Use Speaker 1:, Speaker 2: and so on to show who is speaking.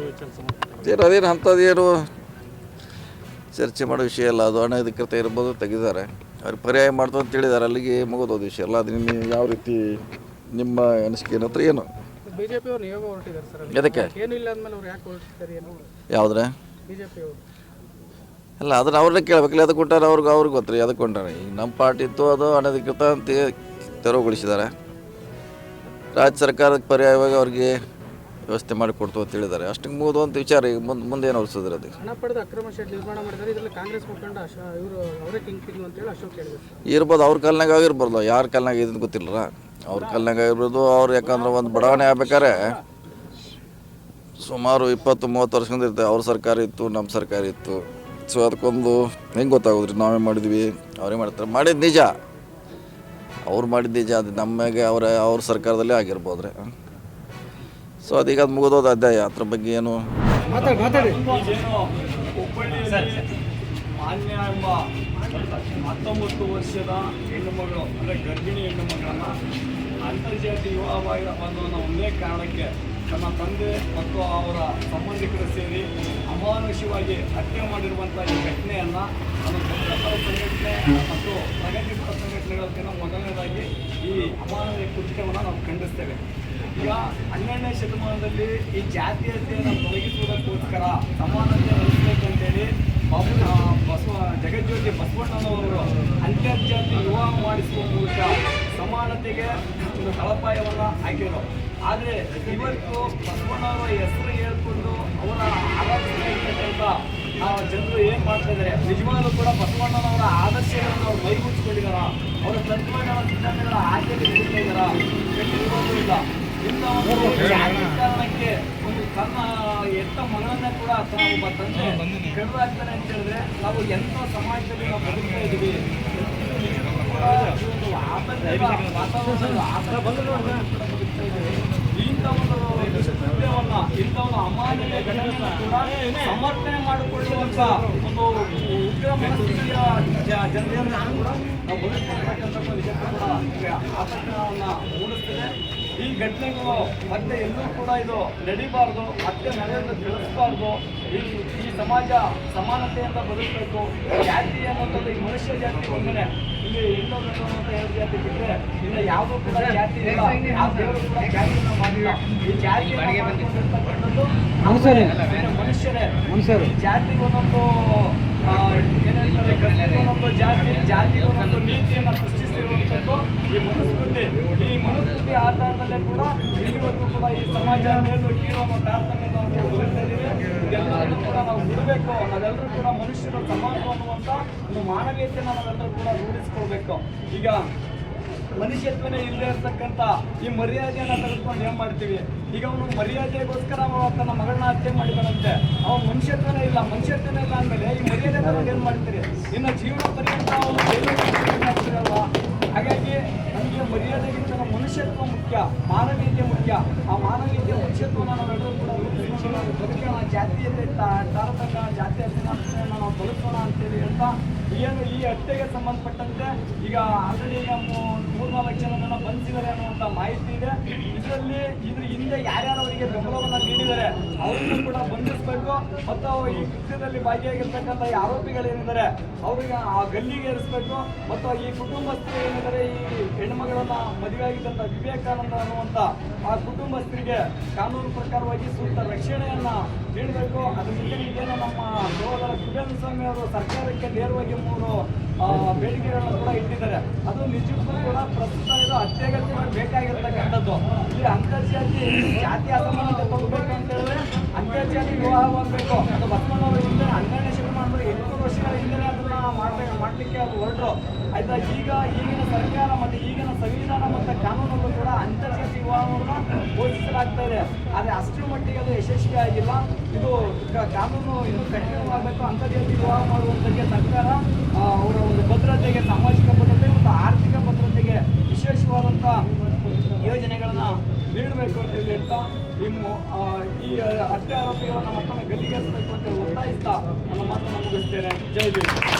Speaker 1: ಅವರು ವಿಚಾರ
Speaker 2: ಅದೇನು ಅಂಥದ್ದೇನು ಚರ್ಚೆ ಮಾಡೋ ವಿಷಯ ಅಲ್ಲ. ಅದು ಅನಧಿಕೃತ ಇರ್ಬೋದು, ತೆಗೆದಿದ್ದಾರೆ. ಅವ್ರು ಪರ್ಯಾಯ ಮಾಡ್ತು ಅಂತ ಹೇಳಿದ್ದಾರೆ. ಅಲ್ಲಿಗೆ ಮುಗಿದೋದು ವಿಷಯ ಅಲ್ಲ. ಅದು ನಿಮ್ಮ ಯಾವ ರೀತಿ ನಿಮ್ಮ ಅನಿಸಿಕೆ ಏನತ್ರ ಏನು?
Speaker 1: ಬಿಜೆಪಿ ಅವರು ನಿಯೋಗ ಹೊರಟಿದ್ದಾರೆ ಸರ್.
Speaker 2: ಎದಕ್ಕೆ
Speaker 1: ಏನು ಇಲ್ಲ ಅಂದಮೇಲೆ ಅವ್ರು ಯಾಕೆ ಹೊರಟಿದ್ದಾರೆ? ಏನು
Speaker 2: ಯಾವುದ್ರೆ
Speaker 1: ಬಿಜೆಪಿ ಅವರು
Speaker 2: ಅಲ್ಲ, ಅದನ್ನು ಅವ್ರನ್ನ ಕೇಳಬೇಕಿಲ್ಲ. ಅದಕ್ಕೆ ಕೊಟ್ಟಾರೆ ಅವ್ರಿಗೆ ಗೊತ್ತು ರೀ. ಅದಕ್ಕೆ ಕೊಂಟಾರೆ. ಈಗ ನಮ್ಮ ಪಾರ್ಟಿ ಇತ್ತು, ಅದು ಅನಧಿಕೃತ ಅಂತ ತೆರವುಗೊಳಿಸಿದ್ದಾರೆ. ರಾಜ್ಯ ಸರ್ಕಾರಕ್ಕೆ ಪರ್ಯಾಯವಾಗಿ ಅವ್ರಿಗೆ ವ್ಯವಸ್ಥೆ ಮಾಡಿ ಕೊಡ್ತು ಅಂತ ಹೇಳಿದ್ದಾರೆ. ಅಷ್ಟಕ್ಕೆ ಮುಗಿದು ಅಂತ ವಿಚಾರ. ಈಗ ಮುಂದೆ ಏನು ಹೊರಿಸಿದ್ರೆ ಅದು
Speaker 1: ಹಣ ಪಡೆದ ಅಕ್ರಮ ಶೆಡ್ ನಿರ್ಮಾಣ ಮಾಡಿದ್ದಾರೆ. ಇದರಲ್ಲಿ ಕಾಂಗ್ರೆಸ್ ಮುಖಂಡ ಇವರು ಅವರೇ ಕಿಂಗ್ ಪಿಂಗ್ ಅಂತೇಳಿ ಅಶೋಕ್ ಹೇಳಿದ್ರು.
Speaker 2: ಇರ್ಬೋದು, ಅವ್ರ ಕಾಲ್ನಾಗ ಆಗಿರ್ಬಾರ್ದು. ಯಾರ ಕಾಲ್ನಾಗ ಇದನ್ನು ಗೊತ್ತಿಲ್ಲ. ಅವ್ರ ಕಾಲ್ನಾಗ ಆಗಿರ್ಬೋದು. ಅವ್ರು ಯಾಕಂದ್ರೆ ಒಂದು ಬಡಾವಣೆ ಆಗ್ಬೇಕಾದ್ರೆ ಸುಮಾರು 20-30 ವರ್ಷದಿಂದ ಇರ್ತದೆ. ಅವ್ರ ಸರ್ಕಾರ ಇತ್ತು, ನಮ್ಮ ಸರ್ಕಾರ ಇತ್ತು. ಸೊ ಅದಕ್ಕೊಂದು ಹೆಂಗೆ ಗೊತ್ತಾಗೋದ್ರಿ? ನಾವೇ ಮಾಡಿದ್ವಿ, ಅವರೇ ಮಾಡ್ತಾರೆ. ಮಾಡಿದ್ದು ನಿಜ, ಅವ್ರು ಮಾಡಿದ್ದು ನಿಜ. ಅದು ನಮಗೆ ಅವ್ರ ಸರ್ಕಾರದಲ್ಲೇ ಆಗಿರ್ಬೋದ್ರಿ. ಸೊ ಅದೀಗ ಅದು ಮುಗಿದೋದು ಅಧ್ಯಾಯ. ಅದ್ರ ಬಗ್ಗೆ ಏನು
Speaker 1: ಮಾತಾಡಿ.
Speaker 3: ಮಾನ್ಯ ಎಂಬ 19 ವರ್ಷದ ಹೆಣ್ಣು ಮಗಳು, ಅಂದರೆ ಗರ್ಭಿಣಿ ಹೆಣ್ಣು ಮಗಳನ್ನ ಅಂತರ್ಜಾತೀಯ ವಿವಾಹವಾಗಿ ಬಂದವನ್ನ ಒಂದೇ ಕಾರಣಕ್ಕೆ ತನ್ನ ತಂದೆ ಮತ್ತು ಅವರ ಸಂಬಂಧಿಕರು ಸೇರಿ ಅಮಾನುಷವಾಗಿ ಹತ್ಯೆ ಮಾಡಿರುವಂಥ ಈ ಘಟನೆಯನ್ನು ನಮ್ಮ ಸಂಘಟನೆ ಮತ್ತು ಪ್ರಗತಿಪರ ಸಂಘಟನೆಗಳಿಗಿಂತ ಮೊದಲನೇದಾಗಿ ಈ ಅಮಾನವೀಯ ಕೃತ್ಯವನ್ನು ನಾವು ಖಂಡಿಸ್ತೇವೆ. ಈಗ 12ನೇ ಶತಮಾನದಲ್ಲಿ ಈ ಜಾತೀಯತೆಯನ್ನು ತೊಲಗಿಸುವುದಕ್ಕೋಸ್ಕರ ಸಮಾನತೆ ನಡೆಸಬೇಕಂತೇಳಿ ಜಗಜ್ಯೋತಿ ಬಸವಣ್ಣನವರು ಅಂತರ್ಜಾತಿ ವಿವಾಹ ಮಾಡಿಸುವ ಮೂಲಕ ಸಮಾನತೆಗೆ ಒಂದು ತಳಪಾಯವನ್ನು ಹಾಕಿದರು. ಆದರೆ ಇವತ್ತು ಬಸವಣ್ಣವರ ಹೆಸರು ಹೇಳ್ಕೊಂಡು ಅವರ ಆರಾಧನೆಯಾಗಿರ್ತಕ್ಕಂಥ ಜನರು ಏನು ಮಾಡ್ತಾ ಇದ್ದಾರೆ? ನಿಜವಾಗ್ಲೂ ಕೂಡ ಬಸವಣ್ಣನವರ ಆದರ್ಶಗಳನ್ನು ಅವ್ರು ಮೈಗೂಡಿಸ್ಕೊಂಡಿದ್ದಾರ? ಅವರ ತತ್ವಗಳ ಸಿದ್ಧಾಂತಗಳ ಆಚರಣೆ ಕೊಡ್ತಾ ಇದ್ದಾರಾ? ಇಲ್ಲ. ಇಂಥ ಒಂದು ಜಾತಿ ಕಾರಣಕ್ಕೆ ಒಂದು ತನ್ನ ಎತ್ತ ಮಗಳನ್ನ ಕೂಡ ತನ್ನ ಒಬ್ಬ ತಂದೆ ಕೆಡವಾಗ್ತಾನೆ ಅಂತ ಹೇಳಿದ್ರೆ ನಾವು ಎಂಥ ಸಮಾಜದಲ್ಲಿ ನಾವು ಬದುಕ್ತಾ ಇದ್ದೀವಿ? ಒಂದು ಆತಂಕದ ವಾತಾವರಣದ ಬದುಕ್ತಾ ಇದ್ದೀವಿ. ಇಂಥ ಒಂದು ಕೃತ್ಯವನ್ನ, ಇಂಥ ಒಂದು ಅಮಾನವೀಯ ಘಟನೆಯನ್ನು ಕೂಡ ಸಮರ್ಥನೆ ಮಾಡಿಕೊಳ್ಳುವಂಥ ಒಂದು ಉಗ್ರ ಮನಸ್ಥಿತಿಯ ಜನತೆಯನ್ನು ಕೂಡ ನಾವು ಬದುಕತಕ್ಕಂಥ ನಿಜಕ್ಕೂ ಕೂಡ ಆತಂಕವನ್ನು ಮೂಡಿಸ್ತದೆ. ಈ ಘಟನೆಗಳು ಮತ್ತೆ ಎಲ್ಲೂ ಕೂಡ ಇದು ನಡೀಬಾರ್ದು, ಮತ್ತೆ ನಡೆಯೋದು ತಿಳಿಸಬಾರ್ದು. ಈ ಸಮಾಜ ಸಮಾನತೆಯಿಂದ ಬದುಕಬೇಕು. ಜಾತಿ ಅನ್ನೋಂಥದ್ದು ಈ ಮನುಷ್ಯ ಜಾತಿ ಒಂದನೇ. ಇಲ್ಲಿ ಇನ್ನೊಂದು ಅನ್ನುವಂಥ 2 ಜಾತಿ ಬಿಟ್ಟರೆ ಇನ್ನು ಯಾವುದೂ ಕೂಡ ಜಾತಿ ಇಲ್ಲ. ಆ ದೇವರು ಕೂಡ ಜಾತಿಯನ್ನು ಮಾಡಿಲ್ಲ. ಈ ಜಾತಿಯನ್ನು ಮಾಡಿರ್ತಕ್ಕಂಥದ್ದು ಮನುಷ್ಯರೇ. ಈ ಜಾತಿಗೆ ಒಂದೊಂದು ಏನಂತಾರೆ, ಒಂದೊಂದು ಜಾತಿ ಒಂದೊಂದು ನೀತಿಯನ್ನು ಸೃಷ್ಟಿಸಿರುವಂಥದ್ದು ಈ ಮನುಸ್ಮೃತಿ. ಈ ಮನುಸ್ಮೃತಿ ಆಧಾರದಲ್ಲೇ ಕೂಡ ಇಲ್ಲಿವರೆಗೂ ಕೂಡ ಈ ಸಮಾಜ ಮೇಲು ಕೀಳು ಅನ್ನೋ ತಾರತಮ್ಯವನ್ನು ಬದುಕ್ತಾ ಇದ್ದೀವಿ. ಇದೆಲ್ಲರೂ ಕೂಡ ನಾವು ಬಿಡಬೇಕು. ನಾವೆಲ್ಲರೂ ಕೂಡ ಮನುಷ್ಯರ ಸಮಾನ ಅನ್ನುವಂಥ ಒಂದು ಮಾನವೀಯತೆಯನ್ನು ನಾವೆಲ್ಲರೂ ಕೂಡ ರೂಢಿಸ್ಕೊಳ್ಬೇಕು. ಈಗ ಮನುಷ್ಯತ್ವನೇ ಇಲ್ಲದೆ ಇರ್ತಕ್ಕಂಥ ಈ ಮರ್ಯಾದೆಯನ್ನು ತೆಗೆದುಕೊಂಡು ಏನು ಮಾಡ್ತೀವಿ? ಈಗ ಅವನು ಮರ್ಯಾದೆಗೋಸ್ಕರ ತನ್ನ ಮಗಳನ್ನ ಹತ್ಯೆ ಮಾಡಿದಾನಂತೆ. ಅವನು ಮನುಷ್ಯತ್ವನೇ ಇಲ್ಲ ಅಂದಮೇಲೆ ಈ ಮರ್ಯಾದೆ ತಗೊಂಡು ಏನು ಮಾಡ್ತೀರಿ? ಇನ್ನು ಜೀವನ ಪರ್ಯಂತ ಅವನು ಅಲ್ವಾ? ಹಾಗಾಗಿ ನಮಗೆ ಮರ್ಯಾದೆಗಿಂತ ಮನುಷ್ಯತ್ವ ಮುಖ್ಯ, ಮಾನವೀಯತೆ ಮುಖ್ಯ. ಆ ಮಾನವೀಯತೆ ಮನುಷ್ಯತ್ವವನ್ನು ನಾವೆಲ್ಲರೂ ಕೂಡ ಬದುಕೋಣ. ಜಾತೀಯತೆ ತಾರತಮ್ಯ, ಜಾತಿಯ ಸಮಾನತೆಯನ್ನು ನಾವು ಬದುಕೋಣ ಅಂತೇಳಿ ಹೇಳ್ತಾ, ಏನು ಈ ಹತ್ಯೆಗೆ ಸಂಬಂಧಪಟ್ಟಂತೆ ಈಗ ಆಲ್ರೆಡಿ ಈಗ 3-4 ಜನರನ್ನು ಬಂಧಿಸಿದ್ದಾರೆ ಅನ್ನುವಂಥ ಮಾಹಿತಿ ಇದೆ. ಇದರಲ್ಲಿ ಇದ್ರ ಹಿಂದೆ ಯಾರ್ಯಾರು ಅವರಿಗೆ ಬೆಂಬಲವನ್ನು ನೀಡಿದ್ದಾರೆ ಅವರನ್ನು ಕೂಡ ಬಂಧಿಸಬೇಕು. ಮತ್ತು ಈ ಕೃತ್ಯದಲ್ಲಿ ಭಾಗಿಯಾಗಿರ್ತಕ್ಕಂಥ ಈ ಆರೋಪಿಗಳೇನಿದ್ದಾರೆ ಅವರಿಗೆ ಆ ಗಲ್ಲಿಗೆ ಏರಿಸಬೇಕು. ಮತ್ತು ಈ ಕುಟುಂಬಸ್ಥರು ಏನಿದ್ದಾರೆ, ಈ ಹೆಣ್ಮಗಳನ್ನ ಮದುವೆ ಆಗಿದ್ದಂಥ ವಿವೇಕಾನಂದ ಅನ್ನುವಂಥ ಆ ಕುಟುಂಬಸ್ಥರಿಗೆ ಕಾನೂನು ಪ್ರಕಾರವಾಗಿ ಸೂಕ್ತ ರಕ್ಷಣೆಯನ್ನು ನೀಡಬೇಕು. ಅದ್ರ ಜೊತೆಗೆ ಏನು ನಮ್ಮ ಸಹೋದರ ಕುಬೇಂದ್ರ ಸ್ವಾಮಿ ಅವರು ಸರ್ಕಾರಕ್ಕೆ ನೇರವಾಗಿ 3 ಬೇಡಿಕೆಗಳನ್ನು ಕೂಡ ಇಟ್ಟಿದ್ದಾರೆ. ಅದು ನಿಜಕ್ಕೂ ಕೂಡ ಪ್ರಸ್ತುತ ಇದು ಅತ್ಯಗತ್ಯವಾಗಿ ಬೇಕಾಗಿರ್ತಕ್ಕಂಥದ್ದು. ಇಲ್ಲಿ ಅಂತರ್ಜಾತಿ ಜಾತಿ ಅಸಮಾನತೆ ಕೊಡಬೇಕು ಅಂತ ಹೇಳಿದ್ರೆ ಅಂತರ್ಜಾತಿ ವಿವಾಹವಾಗಬೇಕು. ಅದು ಬಸವಣ್ಣವರು ಹಿಂದೆ 12ನೇ ಶತಮಾನದಲ್ಲಿ 800 ವರ್ಷಗಳ ಹಿಂದೆ ಅದನ್ನ ಮಾಡಲಿಕ್ಕೆ ಅದು ಹೊರಟರು. ಆಯ್ತಾ? ಈಗಿನ ಸರ್ಕಾರ ಮತ್ತು ಈಗಿನ ಸಂವಿಧಾನ ಮತ್ತು ಕಾನೂನಲ್ಲೂ ಕೂಡ ಅಂತರ್ಜಾತಿ ವಿವಾಹವನ್ನು ಘೋಷಿಸಲಾಗ್ತಾ ಇದೆ. ಆದರೆ ಅಷ್ಟರ ಮಟ್ಟಿಗೆ ಅದು ಯಶಸ್ವಿ ಆಗಿಲ್ಲ. ಇದು ಕಾನೂನು ಇನ್ನೂ ಕಠಿಣವಾಗಬೇಕು. ಅಂತರ್ಜಾತಿ ವಿವಾಹ ಮಾಡುವಂಥಕ್ಕೆ ಸರ್ಕಾರ ಅವರ ಒಂದು ಭದ್ರತೆಗೆ, ಸಾಮಾಜಿಕ ಭದ್ರತೆ ಮತ್ತು ಆರ್ಥಿಕ ಭದ್ರತೆಗೆ ವಿಶೇಷವಾದಂಥ ಯೋಜನೆಗಳನ್ನು ನೀಡಬೇಕು ಅಂತ ಹೇಳ್ತಾ ಈ ಹತ್ಯೆ ಆರೋಪಿಗಳನ್ನು ಮತ್ತೊಮ್ಮೆ ಗಲ್ಲಿಗೇರಿಸಬೇಕು ಅಂತ ಒತ್ತಾಯಿಸ್ತಾ ನನ್ನ ಮಾತನ್ನು ಮುಗಿಸ್ತೇನೆ. ಜೈ ಭೀಮ್.